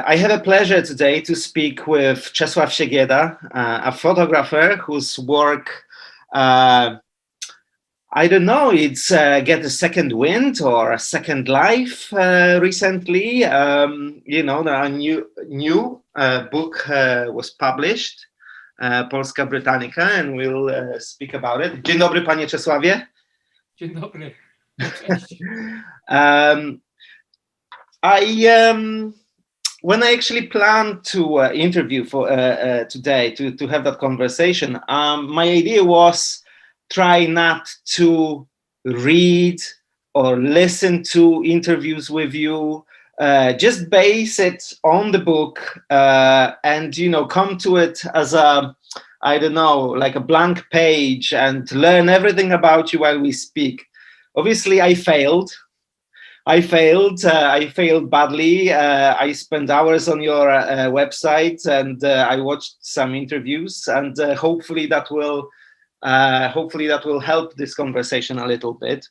I have a pleasure today to speak with Czesław Siegieda, a photographer whose work, I don't know, it's get a second wind or a second life recently. A new book was published, Polska Britannica, and we'll speak about it. Dzień dobry, panie Czesławie. Dzień dobry. When I actually planned to interview for today, to have that conversation, my idea was try not to read or listen to interviews with you, just base it on the book and, come to it as a, I don't know, like a blank page and learn everything about you while we speak. Obviously, I failed badly. I spent hours on your website and I watched some interviews, and hopefully that will help this conversation a little bit.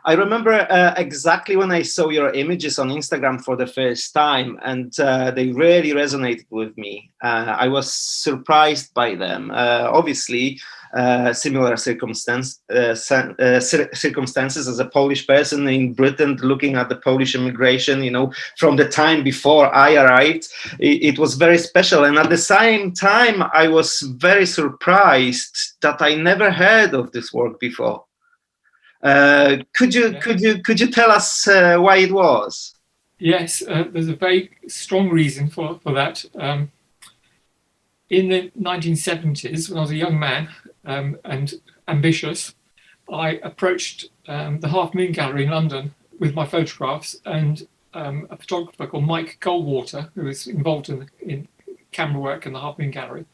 I remember exactly when I saw your images on Instagram for the first time, and they really resonated with me. I was surprised by them. Obviously, similar circumstances as a Polish person in Britain, looking at the Polish immigration, from the time before I arrived, it was very special. And at the same time, I was very surprised that I never heard of this work before. Could you tell us why it was? Yes, there's a very strong reason for that. In the 1970s, when I was a young man and ambitious, I approached the Half Moon Gallery in London with my photographs, and a photographer called Mike Goldwater, who was involved in camera work in the Half Moon Gallery,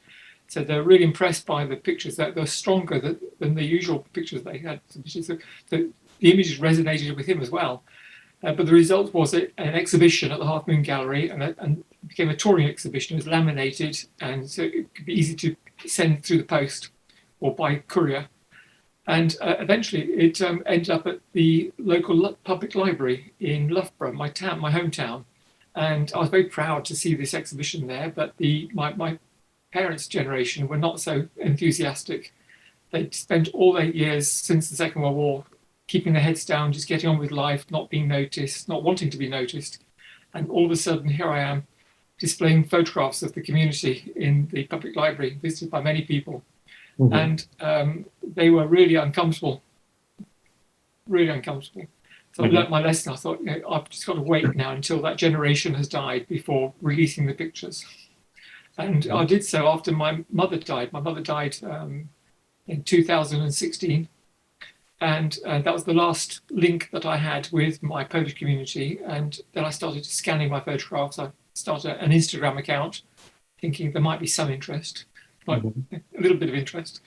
said they're really impressed by the pictures, that they're stronger than the usual pictures they had. So the images resonated with him as well. But the result was an exhibition at the Half Moon Gallery, and became a touring exhibition. It was laminated, and so it could be easy to send through the post or by courier. And eventually it ended up at the local public library in Loughborough, my hometown. And I was very proud to see this exhibition there, but my parents' generation were not so enthusiastic. They'd spent all their years since the Second World War keeping their heads down, just getting on with life, not being noticed, not wanting to be noticed. And all of a sudden, here I am, displaying photographs of the community in the public library, visited by many people. Mm-hmm. And they were really uncomfortable. So I learnt my lesson. I thought, I've just got to wait now until that generation has died before releasing the pictures. And I did so after my mother died. My mother died in 2016. And that was the last link that I had with my Polish community. And then I started scanning my photographs. I started an Instagram account, thinking there might be some interest, a little bit of interest.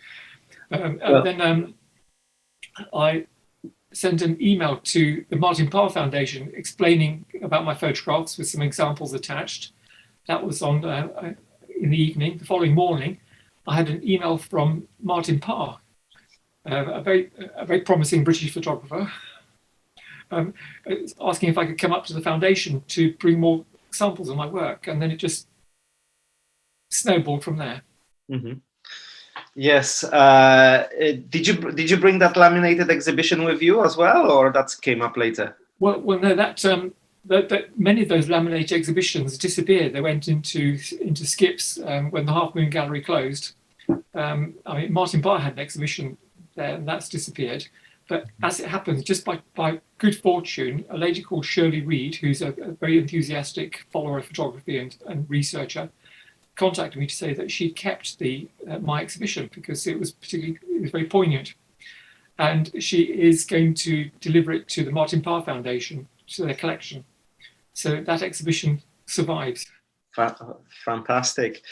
And then I sent an email to the Martin Parr Foundation explaining about my photographs with some examples attached. That was on in the evening. The following morning, I had an email from Martin Parr, a very promising British photographer, asking if I could come up to the foundation to bring more samples of my work, and then it just snowballed from there. Mm-hmm. Yes. Did you bring that laminated exhibition with you as well, or that came up later? Well, no. That many of those laminated exhibitions disappeared. They went into skips when the Half Moon Gallery closed. Martin Parr had an exhibition there, and that's disappeared. But as it happens, just by good fortune, a lady called Shirley Reid, who's a very enthusiastic follower of photography and researcher, contacted me to say that she kept my exhibition because it was very poignant, and she is going to deliver it to the Martin Parr Foundation, to their collection. So that exhibition survives. Fantastic.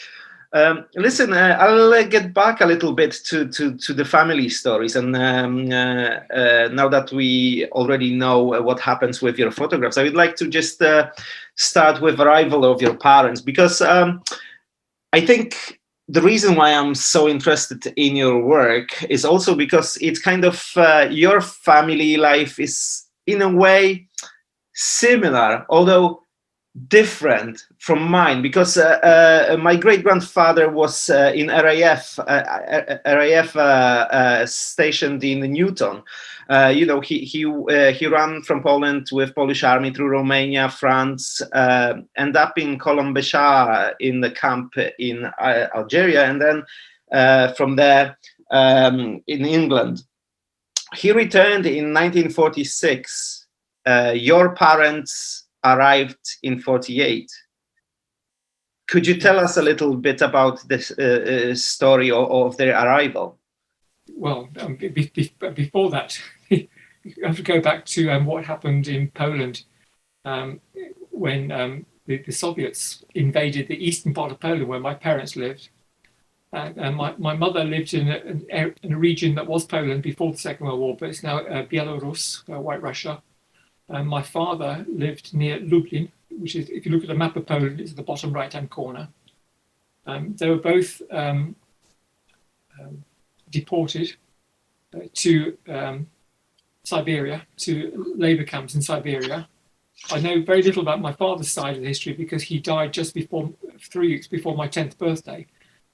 Listen, I'll get back a little bit to the family stories, and now that we already know what happens with your photographs, I would like to just start with arrival of your parents, because I think the reason why I'm so interested in your work is also because it's kind of your family life is in a way similar, although different from mine, because my great grandfather was in RAF stationed in Newton. He ran from Poland with Polish army through Romania, France, end up in Colombesha in the camp in Algeria, and then from there in England. He returned in 1946. Your parents arrived in 48. Could you tell us a little bit about this story of their arrival? Well, before that, you have to go back to what happened in Poland when the Soviets invaded the eastern part of Poland where my parents lived. And my mother lived in a region that was Poland before the Second World War, but it's now Belarus, White Russia. My father lived near Lublin, which is, if you look at a map of Poland, it's at the bottom right-hand corner. They were both deported to Siberia, to labor camps in Siberia. I know very little about my father's side of the history because he died just 3 weeks before my 10th birthday.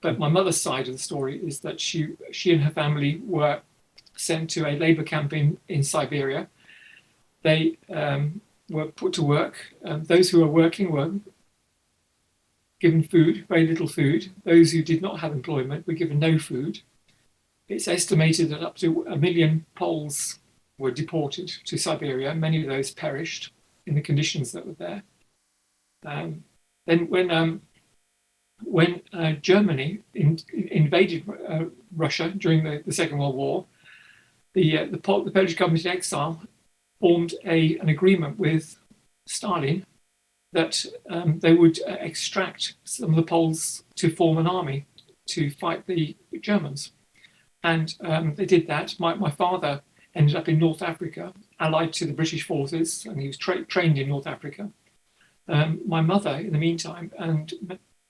But my mother's side of the story is that she and her family were sent to a labor camp in Siberia. They were put to work. Those who were working were given food, very little food. Those who did not have employment were given no food. It's estimated that up to 1 million Poles were deported to Siberia. Many of those perished in the conditions that were there. Then when Germany invaded Russia during the Second World War, the Polish government in exile formed an agreement with Stalin that they would extract some of the Poles to form an army to fight the Germans. And they did that. My father ended up in North Africa, allied to the British forces, and he was trained in North Africa. My mother, in the meantime, and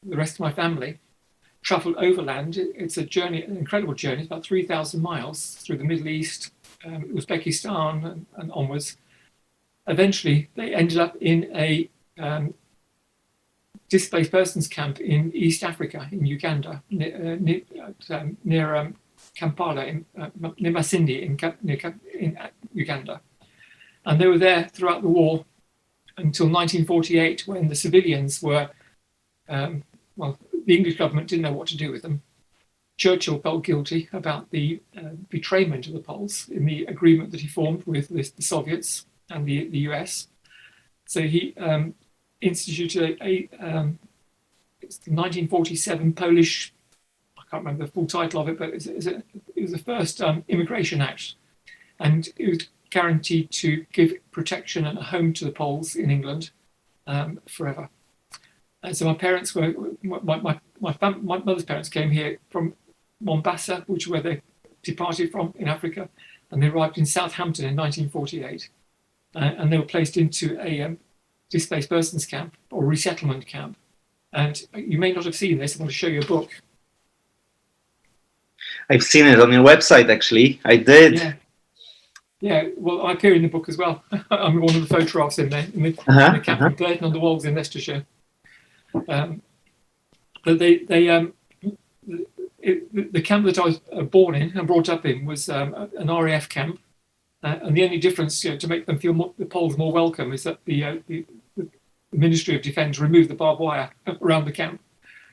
the rest of my family travelled overland. It's a journey, an incredible journey. It's about 3,000 miles through the Middle East, Uzbekistan, and onwards. Eventually, they ended up in a displaced persons camp in East Africa, in Uganda, near Kampala, near Masindi, in Uganda. And they were there throughout the war until 1948, when the civilians were the English government didn't know what to do with them. Churchill felt guilty about the betrayment of the Poles in the agreement that he formed with the Soviets and the US. So he instituted it's the 1947 Polish, I can't remember the full title of it, but it was the first Immigration Act. And it was guaranteed to give protection and a home to the Poles in England forever. And so my parents were, my mother's parents came here from Mombasa, which is where they departed from in Africa, and they arrived in Southampton in 1948. And they were placed into a displaced persons camp or resettlement camp. And you may not have seen this. I want to show you a book. I've seen it on your website, actually. I did. Yeah, well, I appear in the book as well. I'm one of the photographs in there, in the camp of Burton on the Wolds in Leicestershire. But the camp that I was born in and brought up in was an RAF camp, and the only difference, to make them feel the Poles more welcome, is that the Ministry of Defence removed the barbed wire around the camp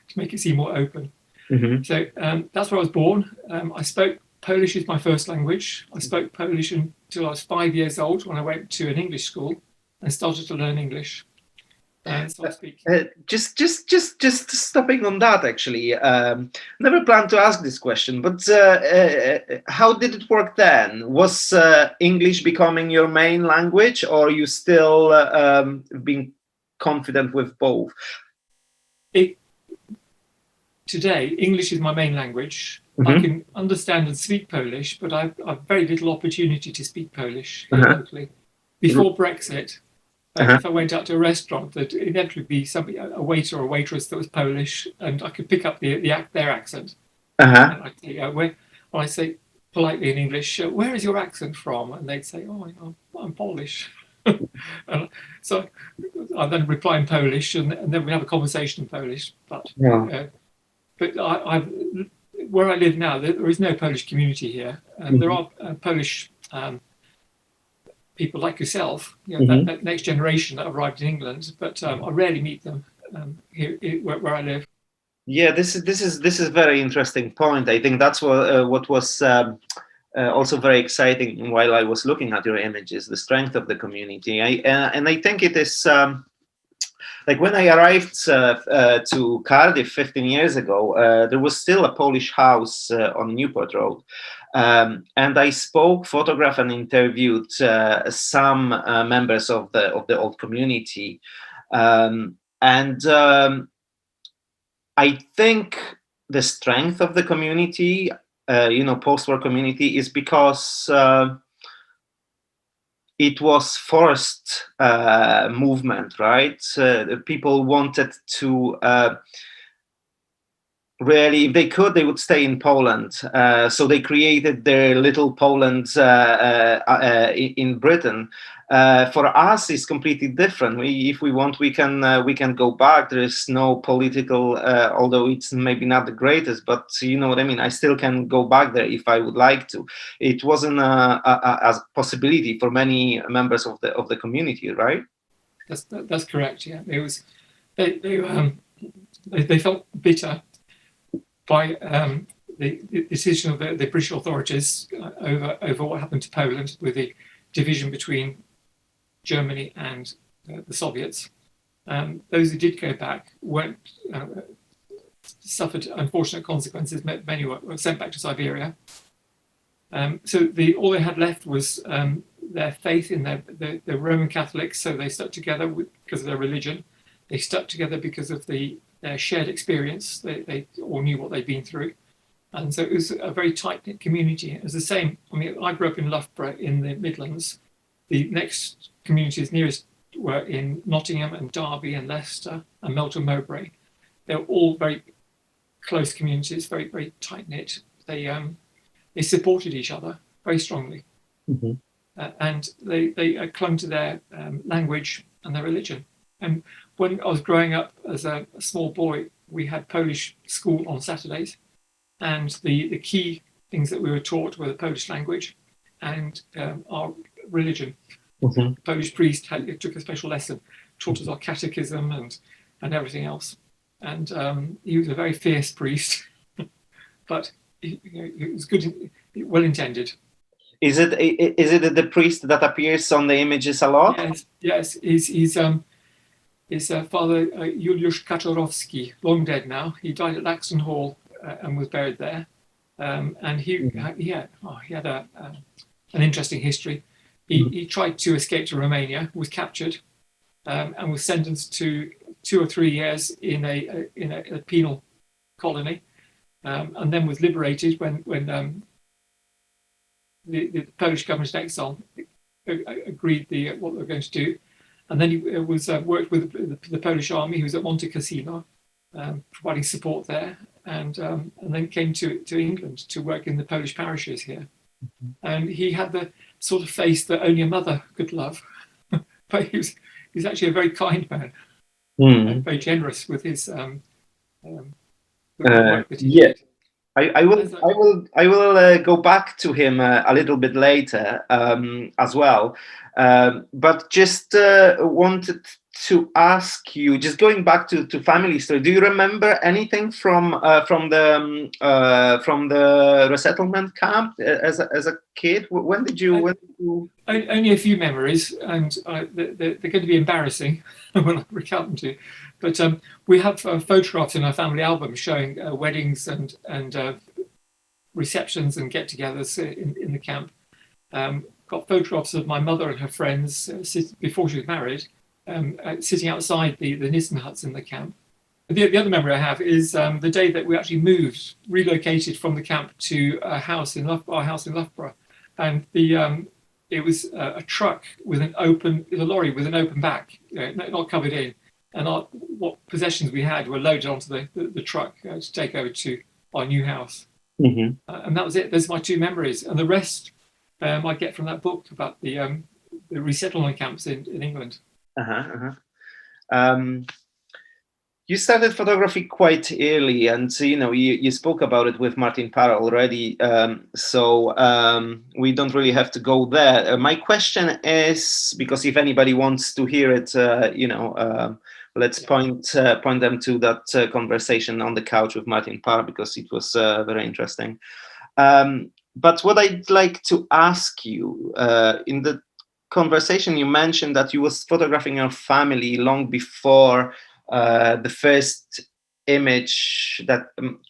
to make it seem more open. Mm-hmm. So that's where I was born. I spoke Polish as my first language. I spoke Polish until I was 5 years old, when I went to an English school and started to learn English. So I speak. Just stopping on that, actually. Never planned to ask this question, but how did it work then? Was English becoming your main language, or you still being confident with both? Today, English is my main language. Mm-hmm. I can understand and speak Polish, but I've very little opportunity to speak Polish here locally. Before Brexit, if I went out to a restaurant, there'd inevitably be a waiter or a waitress that was Polish, and I could pick up their accent. And I say politely in English, "Where is your accent from?" And they'd say, "Oh, I'm Polish." And so I then reply in Polish, and then we have a conversation in Polish. But where I live now, there is no Polish community here. There are Polish people like yourself, that next generation that arrived in England, but I rarely meet them here where I live. Yeah, this is a very interesting point. I think that's what was also very exciting while I was looking at your images, the strength of the community. And I think it is like when I arrived to Cardiff 15 years ago, there was still a Polish house on Newport Road. And I spoke, photographed, and interviewed some members of the old community. I think the strength of the community, post-war community, is because it was forced movement, right? People wanted to really, if they could, they would stay in Poland. So they created their little Poland in Britain. For us, it's completely different. If we want, we can go back. There is no political, although it's maybe not the greatest, but you know what I mean. I still can go back there if I would like to. It wasn't a possibility for many members of the community, right? That's correct. Yeah, it was. They felt bitter by the decision of the British authorities over what happened to Poland with the division between Germany and the Soviets. Those who did go back suffered unfortunate consequences. Many were sent back to Siberia. So all they had left was their faith in their Roman Catholics. So they stuck together because of their religion. They stuck together because of their shared experience. They all knew what they'd been through. And so it was a very tight-knit community. It was the same. I mean, I grew up in Loughborough in the Midlands. The next communities nearest were in Nottingham and Derby and Leicester and Melton Mowbray. They were all very close communities, very, very tight-knit. They supported each other very strongly. And they clung to their language and their religion. And when I was growing up as a small boy, we had Polish school on Saturdays. And the key things that we were taught were the Polish language and our religion. Polish priest took a special lesson, taught us our catechism and everything else. And he was a very fierce priest, but it was good, well intended. Is it the priest that appears on the images a lot? Yes. He's Father Juliusz Kaczorowski, long dead now. He died at Laxton Hall and was buried there. And he had an interesting history. He tried to escape to Romania, was captured, and was sentenced to 2 or 3 years in a penal colony, and then was liberated when the Polish government in exile agreed what they were going to do. And then he worked with the Polish army. He was at Monte Cassino, providing support there, and then came to England to work in the Polish parishes here. And he had the sort of face that only a mother could love, but he's actually a very kind man, and very generous with his work that he did. I will go back to him a little bit later as well, but just wanted to ask you, just going back to family story. Do you remember anything from the resettlement camp as a kid? When did you? Only a few memories, and they're going to be embarrassing when I recount them to you. But we have photographs in our family album showing weddings and receptions and get-togethers in the camp. Got photographs of my mother and her friends before she was married, sitting outside the Nissen huts in the camp. The other memory I have is the day that we actually relocated from the camp to our house in Loughborough, and it was a truck with a lorry with an open back, not covered in, and what possessions we had were loaded onto the truck to take over to our new house. And that was it. Those are my two memories, and the rest I get from that book about the resettlement camps in England. You started photography quite early, and you spoke about it with Martin Parr already. So we don't really have to go there. My question is, because if anybody wants to hear it, let's point them to that conversation on the couch with Martin Parr, because it was very interesting. But what I'd like to ask you, in the conversation, you mentioned that you was photographing your family long before the first image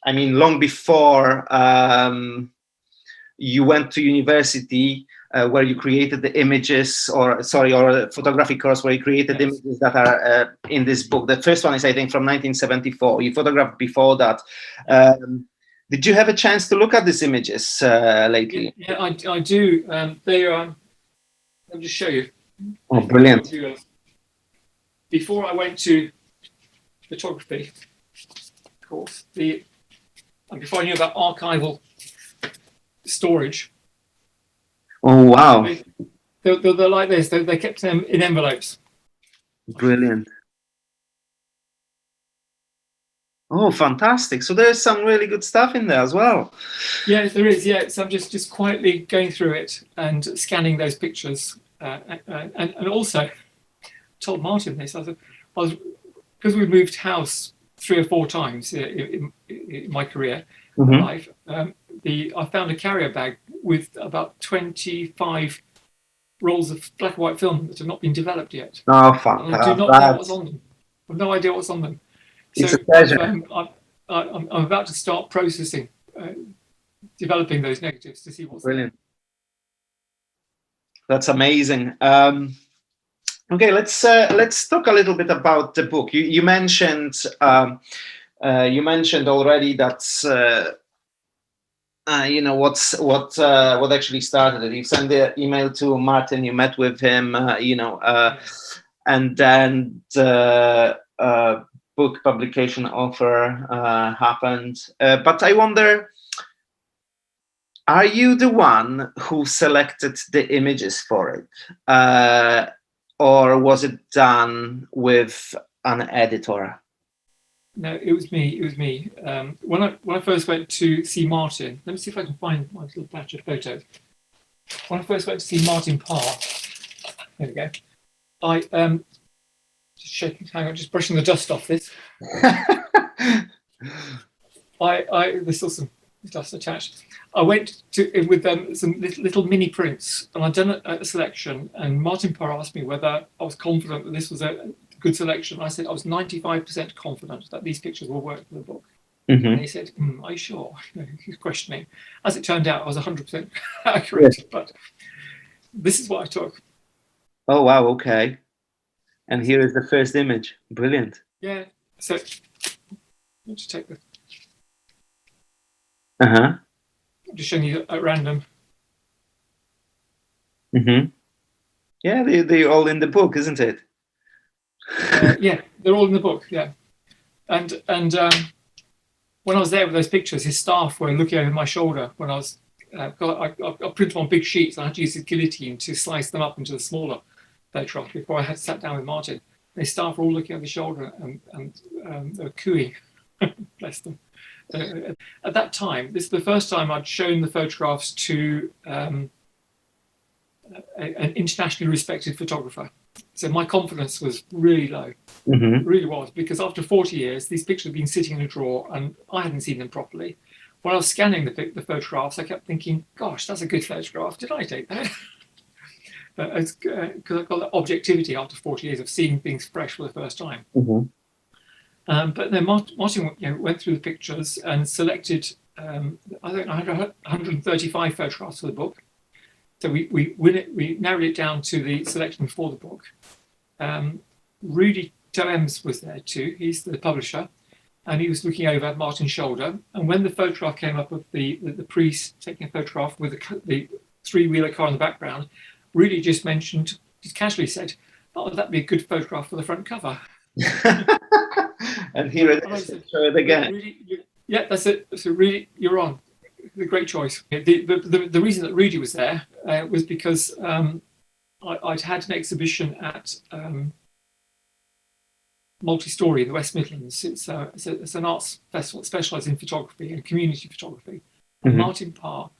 long before you went to university, where you created the images, or a photography course where you created images that are in this book. The first one is, I think, from 1974. You photographed before that. Did you have a chance to look at these images lately? Yeah, I do. They are. I'll just show you. Oh, brilliant! Before I went to photography course, and before I knew about archival storage. Oh wow! They're like this. They kept them in envelopes. Brilliant. Oh, fantastic! So there's some really good stuff in there as well. Yeah, there is. Yeah, so I'm just quietly going through it and scanning those pictures, and also told Martin this. I was because we moved house 3 or 4 times in my career life. I found a carrier bag with about 25 rolls of black and white film that have not been developed yet. Oh, fantastic! I do not know what's on them. I have no idea what's on them. It's a pleasure. I'm about to start processing, developing those negatives to see what's brilliant. That's amazing. Okay, let's talk a little bit about the book. You mentioned already that what actually started it. You sent the email to Martin. You met with him. And then the book publication offer happened. But I wonder, are you the one who selected the images for it? Or was it done with an editor? No, it was me. When I first went to see Martin, let me see if I can find my little batch of photos. When I first went to see Martin Parr, there we go. I just shaking. Hang on, just brushing the dust off this. There's still some dust attached. I went with some little mini prints, and I'd done a selection. And Martin Parr asked me whether I was confident that this was a good selection. I said I was 95% confident that these pictures will work for the book. And he said, "Are you sure?" He was questioning. As it turned out, I was 100% accurate. Yes. But this is what I took. Oh wow! Okay. And here is the first image. Brilliant. Yeah. So let's just take the. I'm just showing you at random. Yeah, they're all in the book, isn't it? Yeah, they're all in the book. Yeah, and when I was there with those pictures, his staff were looking over my shoulder when I was. I printed them on big sheets, and I had to use the guillotine to slice them up into the smaller photographs before I had sat down with Martin. The staff were all looking over the shoulder, and they were cooing. Bless them. At that time, this is the first time I'd shown the photographs to an internationally respected photographer. So my confidence was really low, really was, because after 40 years, these pictures had been sitting in a drawer and I hadn't seen them properly. When I was scanning the photographs, I kept thinking, gosh, that's a good photograph. Did I take that? Because I've got that objectivity after 40 years of seeing things fresh for the first time. But then Martin went through the pictures and selected, I think I had 135 photographs for the book. So we narrowed it down to the selection for the book. Rudy Toems was there too. He's the publisher, and he was looking over Martin's shoulder. And when the photograph came up of the priest taking a photograph with the 3-wheeler car in the background, Rudy just casually said, "Oh, that'd be a good photograph for the front cover." And here it is. Show it again. Rudy, yeah, that's it. So Rudy, you're on. The great choice. The reason that Rudy was there was because I'd had an exhibition at Multi-Story in the West Midlands. It's an arts festival that specialises in photography and community photography. And Martin Parr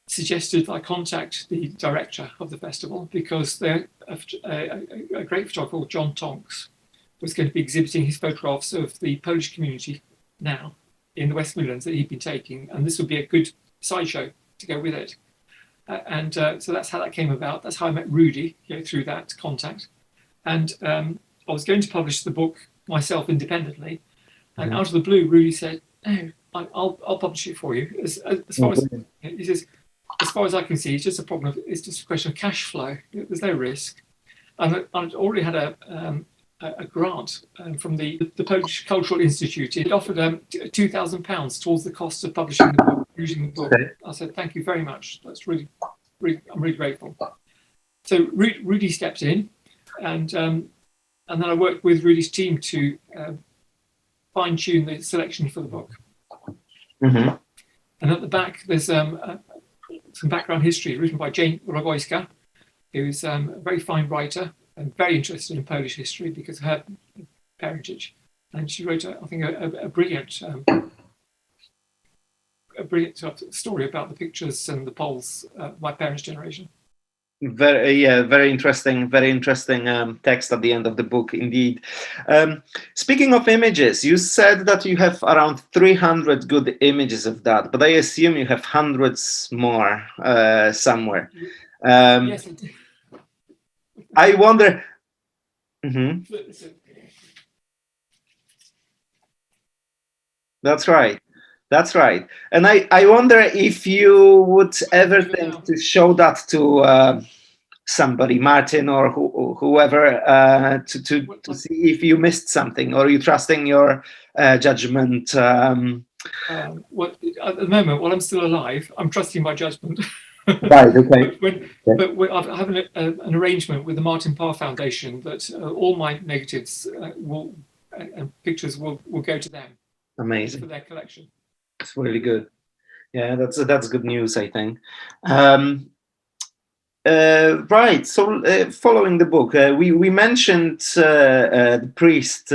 suggested that I contact the director of the festival because a great photographer called John Tonks was going to be exhibiting his photographs of the Polish community now in the West Midlands that he'd been taking, and this would be a good sideshow to go with it. So that's how that came about. That's how I met Rudy, through that contact. And I was going to publish the book myself independently, and out of the blue, Rudy said, "No, I'll publish it for you." As far as he says, as far as I can see, it's just a question of cash flow. There's no risk, and I'd already had a grant from the Polish Cultural Institute. It offered £2,000 towards the cost of publishing the book, using the book. Okay. I said, "Thank you very much. That's really, I'm really grateful." So Rudy stepped in, and then I worked with Rudy's team to fine tune the selection for the book. And at the back, there's some background history written by Jane Rogoyska, who's a very fine writer and very interested in Polish history because of her parentage. And she wrote, I think, a brilliant story about the pictures and the Poles, my parents' generation. Very interesting text at the end of the book, indeed. Speaking of images, you said that you have around 300 good images of that, but I assume you have hundreds more somewhere. Yes, I do. I wonder. That's right. And I wonder if you would ever think to show that to somebody, Martin or whoever, to see if you missed something, or are you trusting your judgment? Well, at the moment, while I'm still alive, I'm trusting my judgment. Right. Okay. But I have an arrangement with the Martin Parr Foundation that all my negatives and pictures will go to them. Amazing. For their collection. It's really good. Yeah, that's good news, I think. Right. So, following the book, we mentioned the priest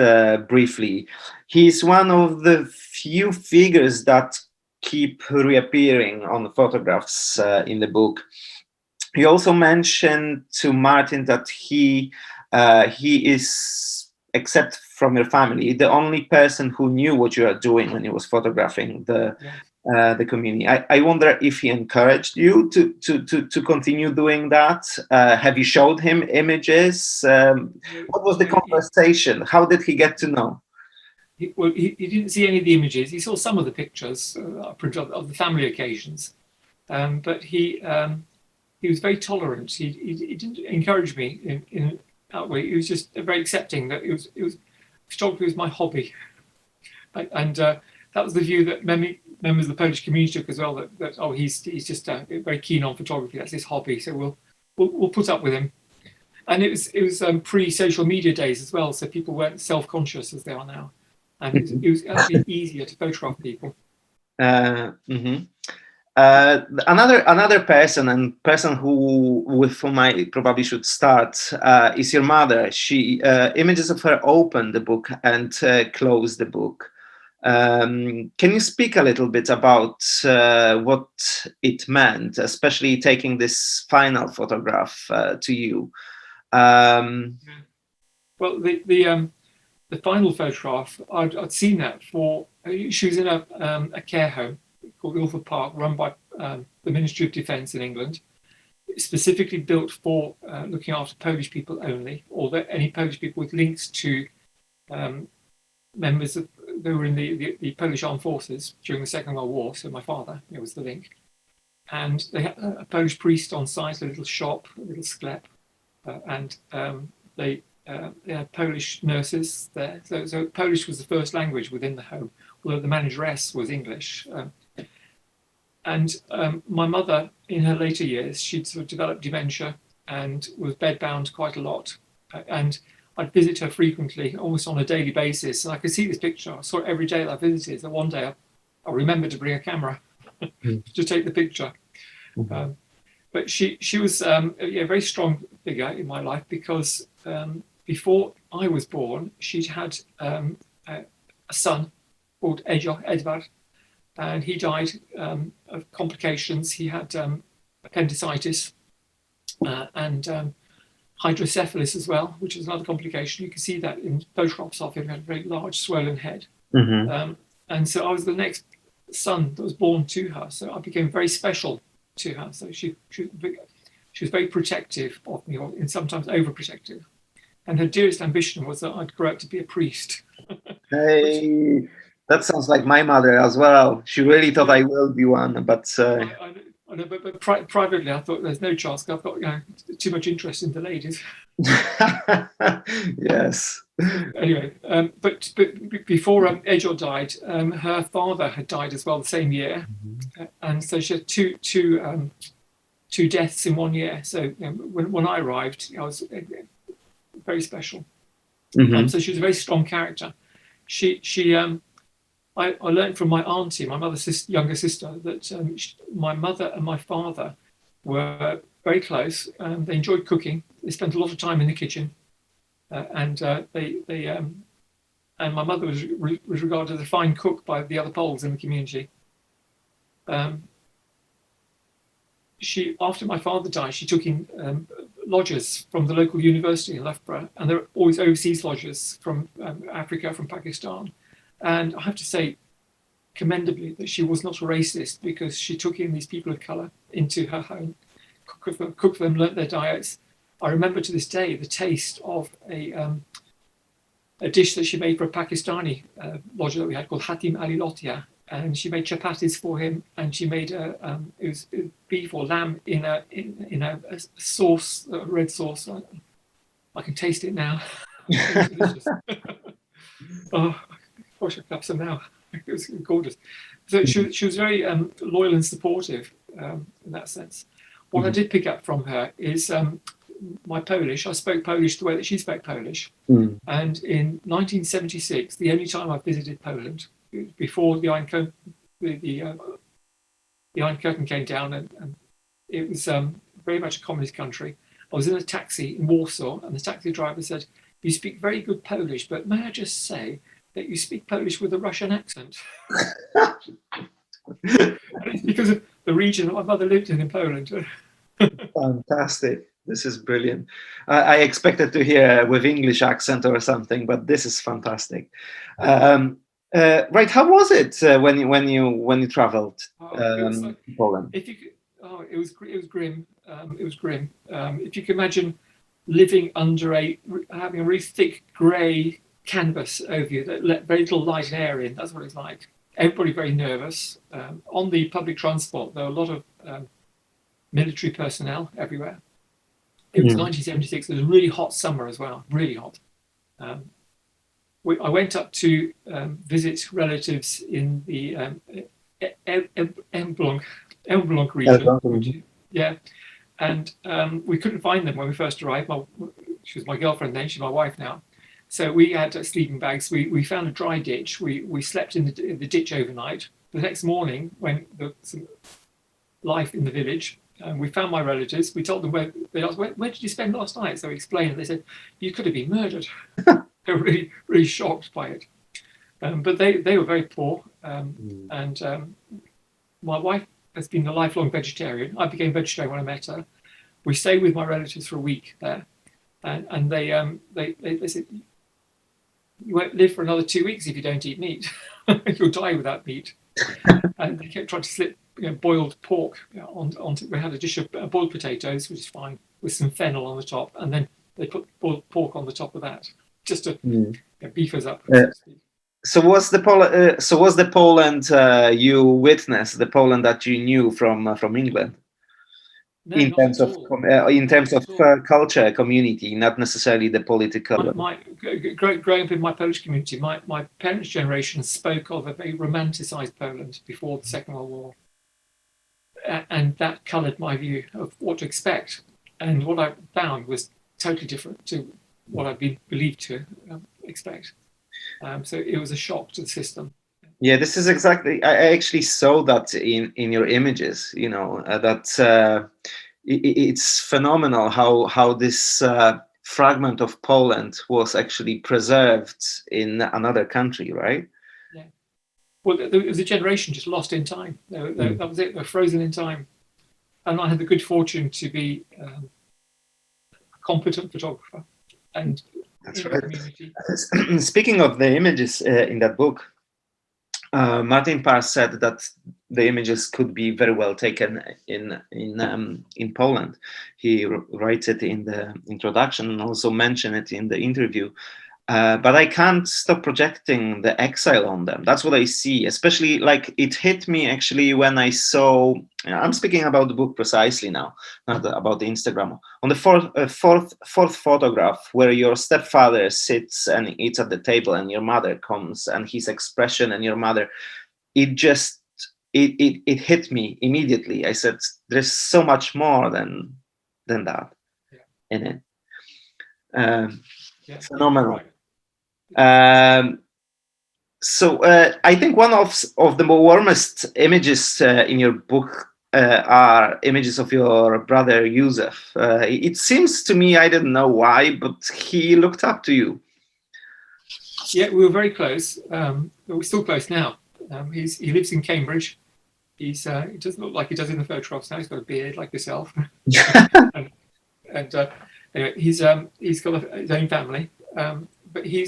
briefly. He's one of the few figures that keep reappearing on the photographs in the book. You also mentioned to Martin that he is, except from your family, the only person who knew what you are doing when he was photographing the community. I wonder if he encouraged you to continue doing that. Have you showed him images? What was the conversation? How did he get to know? He didn't see any of the images. He saw some of the pictures of the family occasions, but he was very tolerant. He didn't encourage me in that way. He was just very accepting that photography was my hobby, and that was the view that many members of the Polish community took as well. That he's just very keen on photography. That's his hobby. So we'll put up with him. And it was pre-social media days as well, so people weren't self-conscious as they are now. And it was actually easier to photograph people. Another person with whom I probably should start is your mother. She images of her opened the book and closed the book. Can you speak a little bit about what it meant, especially taking this final photograph to you? Well, the final photograph, I'd seen that she was in a care home called Ilford Park, run by the Ministry of Defence in England, specifically built for looking after Polish people only, or any Polish people with links to members who were in the Polish Armed Forces during the Second World War. So my father was the link. And they had a Polish priest on site, a little shop, a little sklep, and they had Polish nurses there. So Polish was the first language within the home, although the manageress was English. And my mother, in her later years, she'd sort of developed dementia and was bedbound quite a lot. And I'd visit her frequently, almost on a daily basis. And I could see this picture. I saw it every day that I visited. And one day I remembered to bring a camera to take the picture. But but she was a very strong figure in my life because before I was born, she'd had a son called Edvard, and he died of complications. He had appendicitis and hydrocephalus as well, which is another complication. You can see that in photographs of him. He had a very large swollen head. And so I was the next son that was born to her. So I became very special to her. So she was very protective of me, and sometimes overprotective. And her dearest ambition was that I'd grow up to be a priest. Hey, that sounds like my mother as well. She really thought I will be one, but I know, but privately, I thought there's no chance. I've got too much interest in the ladies. yes. Anyway, but before Ejor died, her father had died as well the same year, and so she had two deaths in 1 year. So when I arrived, I was very special. So she was a very strong character. I learned from my auntie, my mother's younger sister, that my mother and my father were very close. They enjoyed cooking. They spent a lot of time in the kitchen, and my mother was regarded as a fine cook by the other Poles in the community. After my father died, she took in lodgers from the local university in Loughborough, and there were always overseas lodgers from Africa, from Pakistan. And I have to say, commendably, that she was not a racist, because she took in these people of colour into her home, cooked for them, learnt their diets. I remember to this day the taste of a dish that she made for a Pakistani lodger that we had called Hatim Ali Lotia, and she made chapatis for him, and she made it was beef or lamb in a sauce, a red sauce. I can taste it now. It was delicious. Oh, I wish I could have some now. It was gorgeous. So she was very loyal and supportive in that sense. What I did pick up from her is my Polish. I spoke Polish the way that she spoke Polish. And in 1976, the only time I visited Poland, before the Iron Curtain, the Iron Curtain came down, and it was very much a communist country. I was in a taxi in Warsaw, and the taxi driver said, "You speak very good Polish, but may I just say that you speak Polish with a Russian accent?" And it's because of the region that my mother lived in Poland. Fantastic. This is brilliant. I expected to hear with English accent or something, but this is fantastic. Right, how was it when you traveled to Poland? It was grim. It was grim. If you can imagine living under having a really thick grey canvas over you that let very little light and air in. That's what it's like. Everybody very nervous. On the public transport, there were a lot of military personnel everywhere. It was 1976. It was a really hot summer as well, really hot. I went up to visit relatives in the Elbląg region. And we couldn't find them when we first arrived. She was my girlfriend then, she's my wife now. So we had sleeping bags. We found a dry ditch. We slept in the ditch overnight. The next morning, when there was some life in the village, we found my relatives. We told them they asked, where did you spend last night? So we explained, and they said, "You could have been murdered." They were really, really shocked by it. But they were very poor. And my wife has been a lifelong vegetarian. I became vegetarian when I met her. We stayed with my relatives for a week there. And they said, "You won't live for another 2 weeks if you don't eat meat. You'll die without meat." And they kept trying to slip boiled pork onto. We had a dish of boiled potatoes, which is fine, with some fennel on the top, and then they put boiled pork on the top of that, just to beef us up. So was the Poland you witnessed, the Poland that you knew from England? No, in terms of culture, community, not necessarily the political. Growing up in my Polish community, my parents' generation spoke of a very romanticized Poland before the Second World War, and that coloured my view of what to expect. And what I found was totally different to what I'd been believed to expect. So it was a shock to the system. Yeah, this is exactly. I actually saw that in your images. it's phenomenal how this fragment of Poland was actually preserved in another country, right? Yeah. Well, there was a generation just lost in time. That was it. They're frozen in time. And I had the good fortune to be a competent photographer and That's in right. the community. Speaking of the images in that book, Martin Parr said that the images could be very well taken in Poland. He writes it in the introduction and also mentioned it in the interview. But I can't stop projecting the exile on them. That's what I see. Especially, like, it hit me actually when I saw. I'm speaking about the book precisely now, not about the Instagram. On the fourth photograph, where your stepfather sits and eats at the table, and your mother comes, and his expression, and your mother, it just it hit me immediately. I said, "There's so much more than that in it." Phenomenal. Right. So I think one of the warmest images in your book are images of your brother Józef. It seems to me, I didn't know why, but he looked up to you. Yeah, we were very close. We're still close now. He lives in Cambridge. He doesn't look like he does in the photographs now. He's got a beard like yourself. and anyway, he's got his own family. But he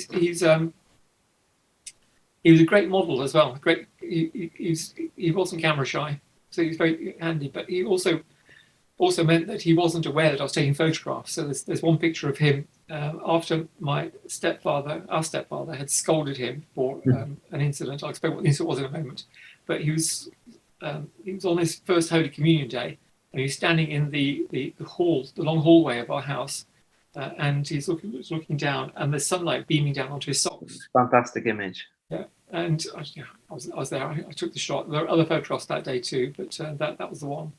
was a great model as well. He wasn't camera shy, so he was very handy. But he also meant that he wasn't aware that I was taking photographs. So there's one picture of him after our stepfather had scolded him for an incident. I'll explain what the incident was in a moment. But he was on his first Holy Communion day, and he was standing in the hall, the long hallway of our house. And he's looking down, and there's sunlight beaming down onto his socks. Fantastic image. Yeah, and I was there. I took the shot. There were other photographs that day too, but that was the one.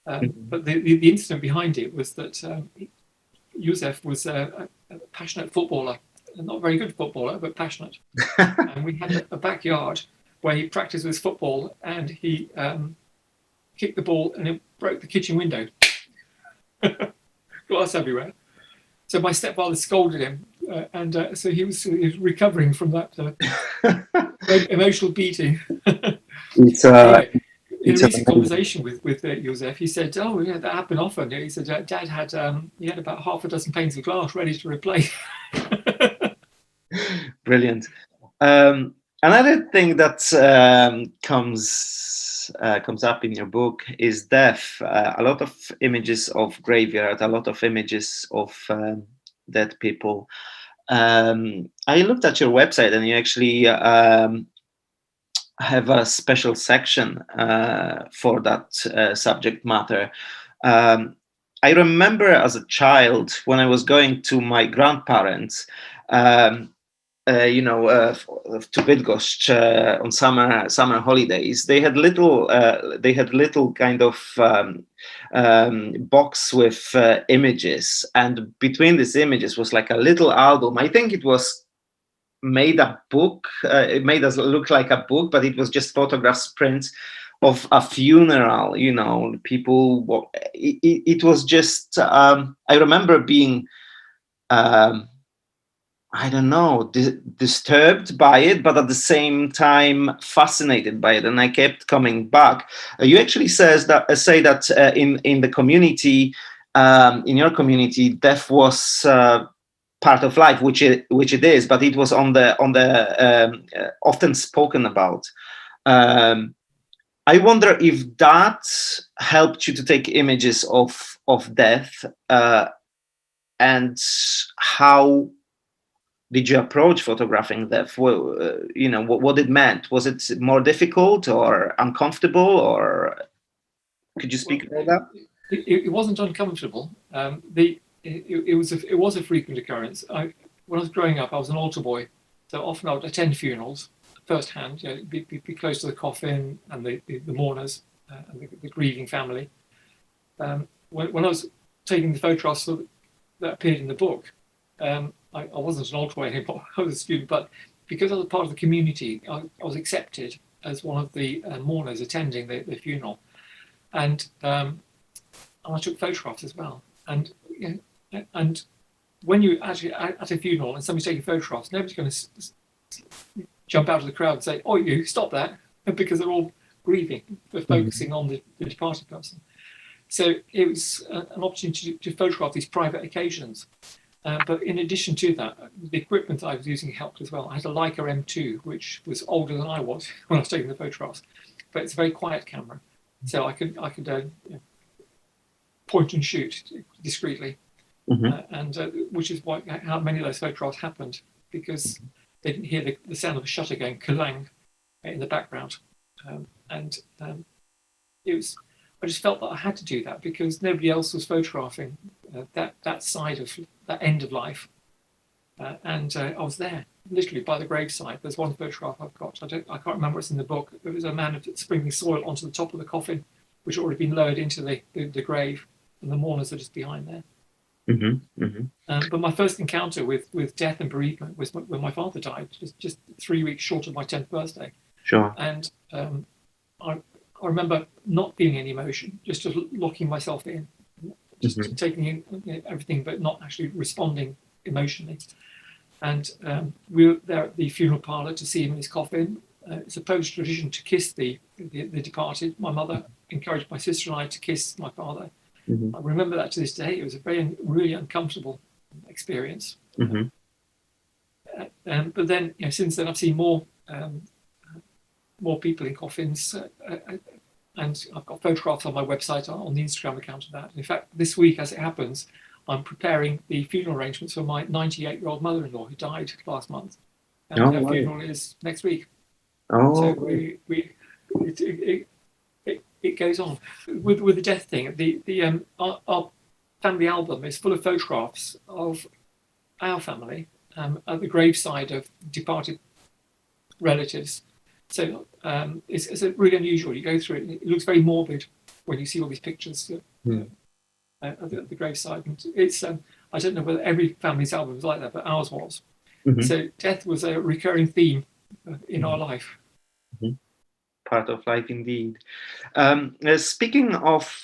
But the incident behind it was that Józef was a passionate footballer, not a very good footballer, but passionate. And we had a backyard where he practiced with his football, and he kicked the ball, and it broke the kitchen window. Glass everywhere. So my stepfather scolded him, and so he was recovering from that emotional beating. Anyway, in a recent conversation with Józef, he said, "Oh yeah, that happened often." He said, "Dad had about half a dozen panes of glass ready to replace." Brilliant. Another thing that comes up in your book is death. A lot of images of graveyard, a lot of images of dead people. I looked at your website, and you actually have a special section for that subject matter. I remember as a child when I was going to my grandparents. To Bydgoszcz on summer holidays, they had little kind of box with images, and between these images was like a little album. I think it was made a book. It made us look like a book, but it was just photographs, prints of a funeral. People. It was just. I remember being. I don't know, disturbed by it, but at the same time fascinated by it, and I kept coming back. You actually say that in the community, in your community, death was part of life, which it is, but it was on the often spoken about. I wonder if that helped you to take images of death, and how did you approach photographing death? What it meant. Was it more difficult or uncomfortable, or could you speak about that? It wasn't uncomfortable. It was a frequent occurrence. When I was growing up, I was an altar boy, so often I would attend funerals firsthand. Be close to the coffin and the mourners and the grieving family. When I was taking the photographs that appeared in the book. I wasn't an altar boy anymore. I was a student, but because I was part of the community, I was accepted as one of the mourners attending the funeral. And I took photographs as well. And and when you're actually at a funeral and somebody's taking photographs, nobody's going to jump out of the crowd and say, "Oh, you stop that," because they're all grieving, they're focusing on the departed person. So it was an opportunity to photograph these private occasions. But in addition to that, the equipment I was using helped as well. I had a Leica M2, which was older than I was when I was taking the photographs, but it's a very quiet camera, so I could point and shoot discreetly, and which is how many of those photographs happened, because they didn't hear the sound of a shutter going kalang in the background, and it was. I just felt that I had to do that because nobody else was photographing that side of that end of life, and I was there literally by the graveside. There's one photograph I've got. I can't remember what's in the book. It was a man sprinkling soil onto the top of the coffin, which had already been lowered into the grave, and the mourners are just behind there. But my first encounter with death and bereavement was when my father died, just 3 weeks short of my 10th birthday. Sure. And I remember not feeling any emotion, just locking myself in, just taking in everything, but not actually responding emotionally. And we were there at the funeral parlour to see him in his coffin. It's a Polish tradition to kiss the departed. My mother encouraged my sister and I to kiss my father. I remember that to this day. It was a really uncomfortable experience. But then, since then, I've seen more people in coffins, and I've got photographs on my website, on the Instagram account of that. In fact, this week, as it happens, I'm preparing the funeral arrangements for my 98-year-old mother-in-law who died last month, and her funeral is next week. So it goes on with the death thing. Our family album is full of photographs of our family at the graveside of departed relatives. So it's really unusual. You go through it, and it looks very morbid when you see all these pictures at the graveside. And it's I don't know whether every family's album was like that, but ours was. So death was a recurring theme in our life. Part of life, indeed. Speaking of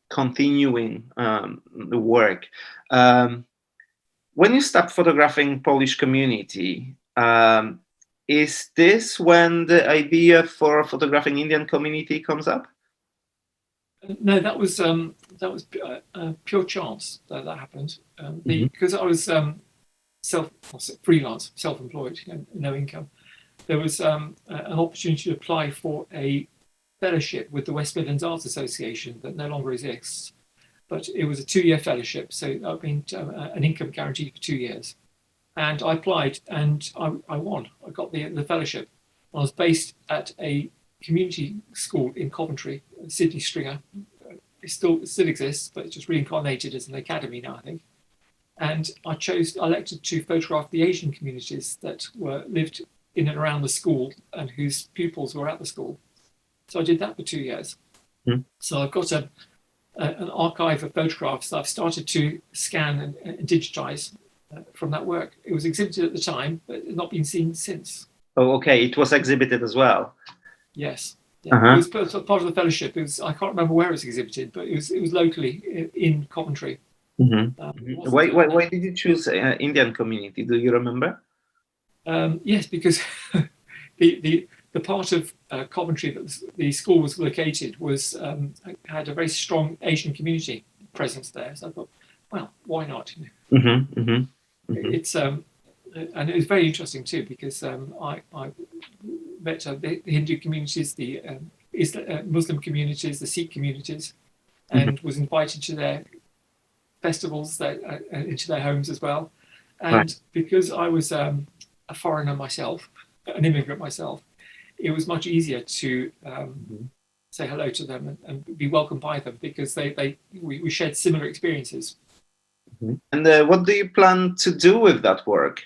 continuing the work, when you start photographing Polish community, is this when the idea for photographing Indian community comes up? No, that was pure chance that happened. Because I was freelance, self-employed, no income. There was an opportunity to apply for a fellowship with the West Midlands Arts Association that no longer exists, but it was a 2-year fellowship, so that would mean an income guarantee for 2 years. And I applied, and I won. I got the fellowship. I was based at a community school in Coventry, Sydney Stringer. It still exists, but it's just reincarnated as an academy now, I think. And I elected to photograph the Asian communities that lived in and around the school and whose pupils were at the school. So I did that for 2 years. So I've got an archive of photographs that I've started to scan and digitize from that work. It was exhibited at the time, but it's not been seen since. Oh, okay. It was exhibited as well. Yes. Yeah. It was part of the fellowship. I can't remember where it was exhibited, but it was locally in Coventry. Why did you choose Indian community? Do you remember? Yes, because the part of Coventry that the school was located had a very strong Asian community presence there. So I thought, well, why not? It's and it was very interesting too, because I met the Hindu communities, the Muslim communities, the Sikh communities, and was invited to their festivals, into their homes as well. And because I was a foreigner myself, an immigrant myself, it was much easier to say hello to them and be welcomed by them, because we shared similar experiences. And what do you plan to do with that work?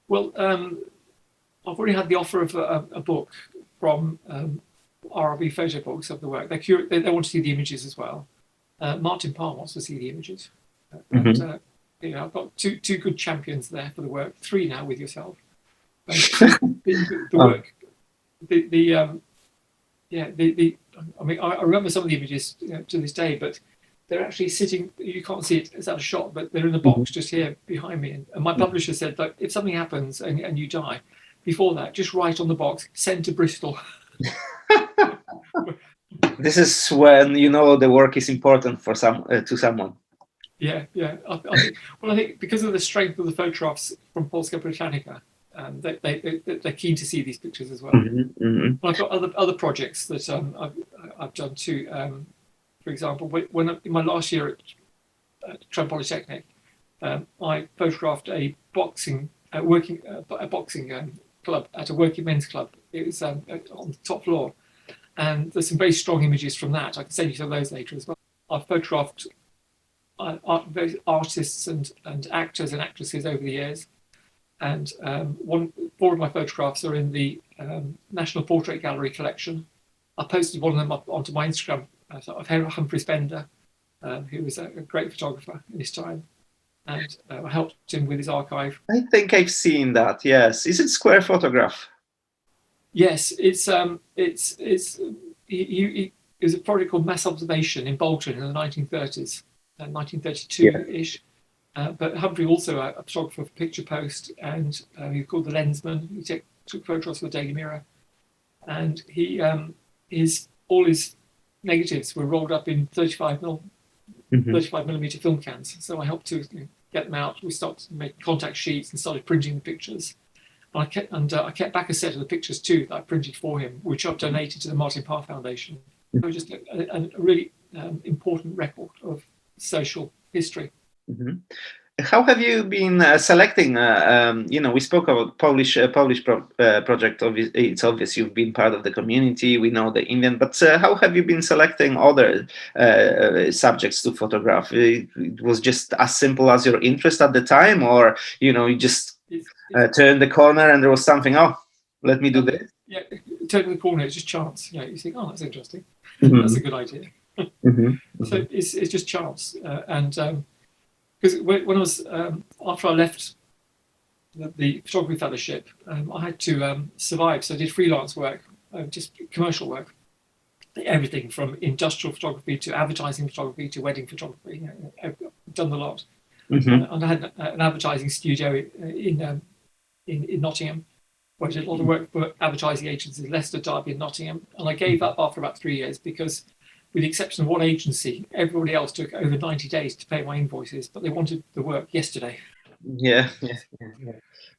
Well, I've already had the offer of a book from RRB Photo Books of the work. They want to see the images as well. Martin Parr wants to see the images. And, I've got two good champions there for the work, 3 now with yourself. The work, yeah, I mean, I remember some of the images, you know, to this day, but they're actually sitting. You can't see it; it's out of shot, but they're in a box just here behind me. And my publisher said that if something happens and you die, before that, just write on the box, "Send to Bristol." This is when you know the work is important for to someone. Yeah, yeah. I think because of the strength of the photographs from Polska Britannica, they're keen to see these pictures as well. But I've got other projects that I've done too. For example, when in my last year at Trent Polytechnic, I photographed a boxing club at a working men's club. It was on the top floor, and there's some very strong images from that. I can send you some of those later as well. I've photographed various artists and actors and actresses over the years, and four of my photographs are in the National Portrait Gallery collection. I posted one of them up onto my Instagram. I've had Humphrey Spender, who was a great photographer in his time, and I helped him with his archive. I think I've seen that. Yes, is it square photograph? Yes, it was a project called Mass Observation in Bolton in the 1930s, 1932-ish. But Humphrey also a photographer for Picture Post, and he was called the Lensman. He took photographs for the Daily Mirror, and all his negatives were rolled up in 35 millimeter film cans. So I helped to get them out. We started to make contact sheets and started printing the pictures. And I kept back a set of the pictures too that I printed for him, which I've donated to the Martin Parr Foundation. It was just a really important record of social history. How have you been selecting? We spoke about Polish project. It's obvious you've been part of the community. We know the Indian, but how have you been selecting other subjects to photograph? It was just as simple as your interest at the time, or you just turned the corner and there was something. Oh, let me do this. Yeah, turning the corner, it's just chance. You think, oh, that's interesting. That's a good idea. So it's just chance, and. Because when I was after I left the photography fellowship, I had to survive. So I did freelance work, just commercial work, everything from industrial photography to advertising photography to wedding photography. I've done the lot. And I had an advertising studio in Nottingham, where I did a lot of work for advertising agencies, Leicester, Derby, and Nottingham. And I gave up after about 3 years because, with the exception of one agency, everybody else took over 90 days to pay my invoices, but they wanted the work yesterday. Yeah.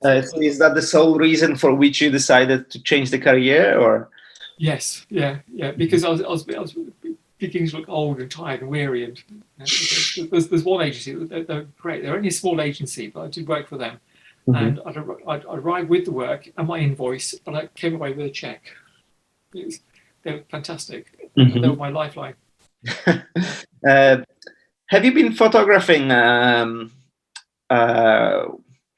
So is that the sole reason for which you decided to change the career, or? Yes, yeah. Because I was beginning to look old and tired and weary. And there's one agency, they're great. They're only a small agency, but I did work for them. And I'd arrive with the work and my invoice, but I came away with a check. They were fantastic. They were my lifeline. Have you been photographing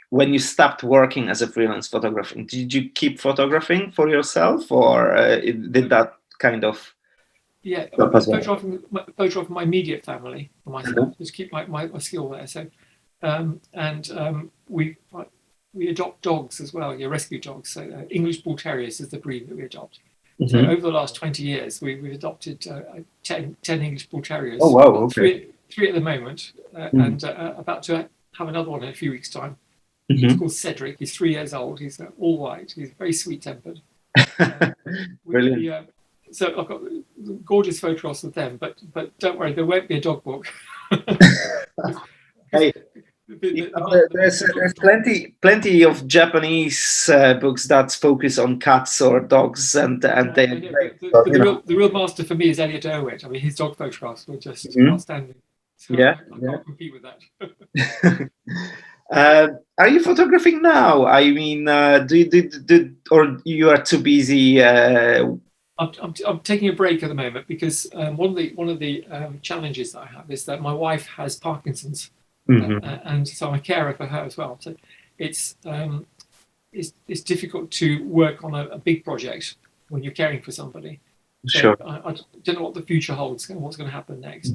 when you stopped working as a freelance photographer? Did you keep photographing for yourself, or did that kind of? Yeah, photographing my immediate family for myself. Just keep my skill there. So, we adopt dogs as well. Rescue dogs. So English Bull Terriers is the breed that we adopt. So over the last 20 years, we've adopted 10 English Bull Terriers. Oh wow! Okay. Three at the moment, and about to have another one in a few weeks' time. He's called Cedric. He's 3 years old. He's all white. He's very sweet-tempered. Brilliant. So I've got gorgeous photographs of them, but don't worry, there won't be a dog book. Hey. There's plenty of Japanese books that focus on cats or dogs, and the real master for me is Elliot Irwin. I mean, his dog photographs were just outstanding. So I can't compete with that. Are you photographing now? I mean, or you are too busy? I'm taking a break at the moment because one of the challenges that I have is that my wife has Parkinson's. And so I'm a carer for her as well. So it's difficult to work on a big project when you're caring for somebody. So sure. I don't know what the future holds and what's going to happen next.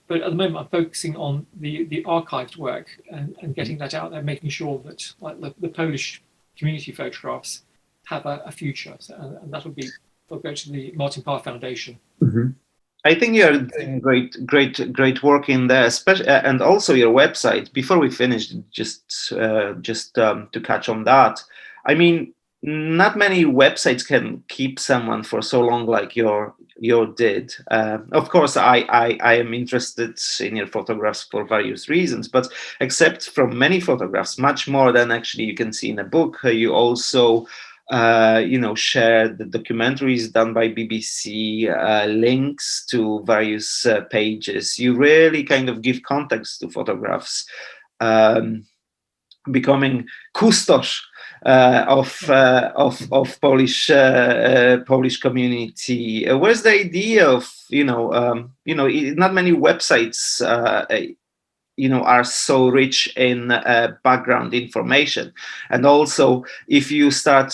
But at the moment, I'm focusing on the archived work and getting that out there, making sure that the Polish community photographs have a future. So, and that'll be they'll go to the Martin Parr Foundation. I think you're doing great work in there, especially, and also your website. Before we finish, just to catch on that, I mean, not many websites can keep someone for so long like your did. Of course, I am interested in your photographs for various reasons, but except from many photographs, much more than actually you can see in a book, you also share the documentaries done by BBC, links to various pages. You really kind of give context to photographs, becoming custosh of Polish community. Where's the idea of not many websites are so rich in background information, and also if you start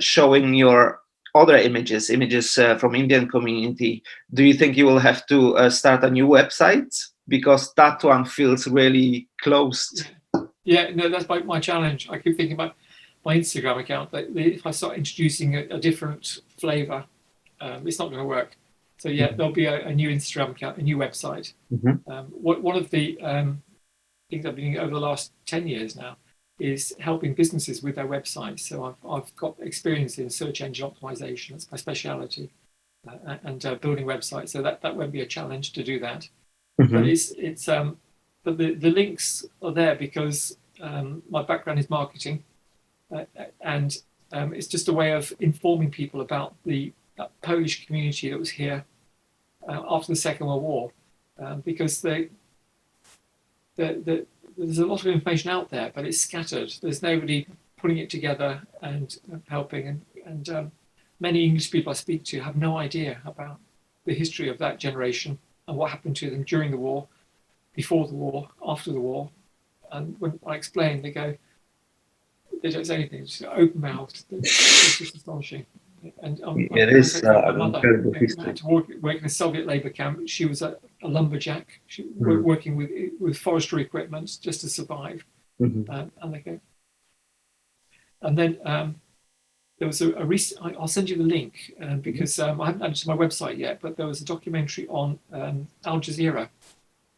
showing your other images from Indian community, do you think you will have to start a new website because that one feels really closed? Yeah, no, that's my challenge. I keep thinking about my Instagram account, that if I start introducing a different flavor, it's not going to work. So yeah, there'll be a new Instagram account, a new website. One of the things I've been doing over the last 10 years now is helping businesses with their websites. So I've got experience in search engine optimization. That's my speciality, and building websites. So that won't be a challenge to do that. But the links are there because my background is marketing, and it's just a way of informing people about the Polish community that was here after the Second World War, because there's a lot of information out there, but it's scattered. There's nobody putting it together and helping, and many English people I speak to have no idea about the history of that generation and what happened to them during the war, before the war, after the war. And when I explain, they don't say anything, just open mouthed. It's just astonishing. And it is an incredible history. Had to work in a Soviet labor camp. She was a lumberjack, working with forestry equipment just to survive. And they go. And then there was a recent. I'll send you the link because I haven't added it to my website yet. But there was a documentary on Al Jazeera.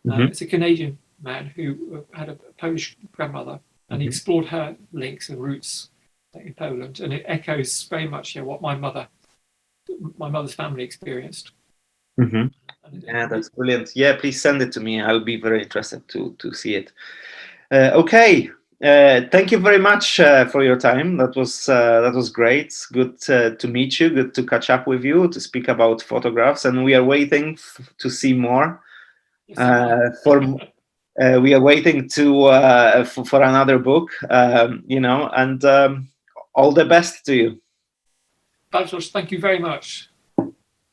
It's a Canadian man who had a Polish grandmother, and he explored her links and roots in Poland, and it echoes very much what my mother's family experienced. Yeah, that's brilliant. Yeah, please send it to me. I'll be very interested to see it. Okay, thank you very much for your time. That was great. Good to meet you. Good to catch up with you, to speak about photographs, and we are waiting to see more. We are waiting for another book, and all the best to you. Bartosz, thank you very much.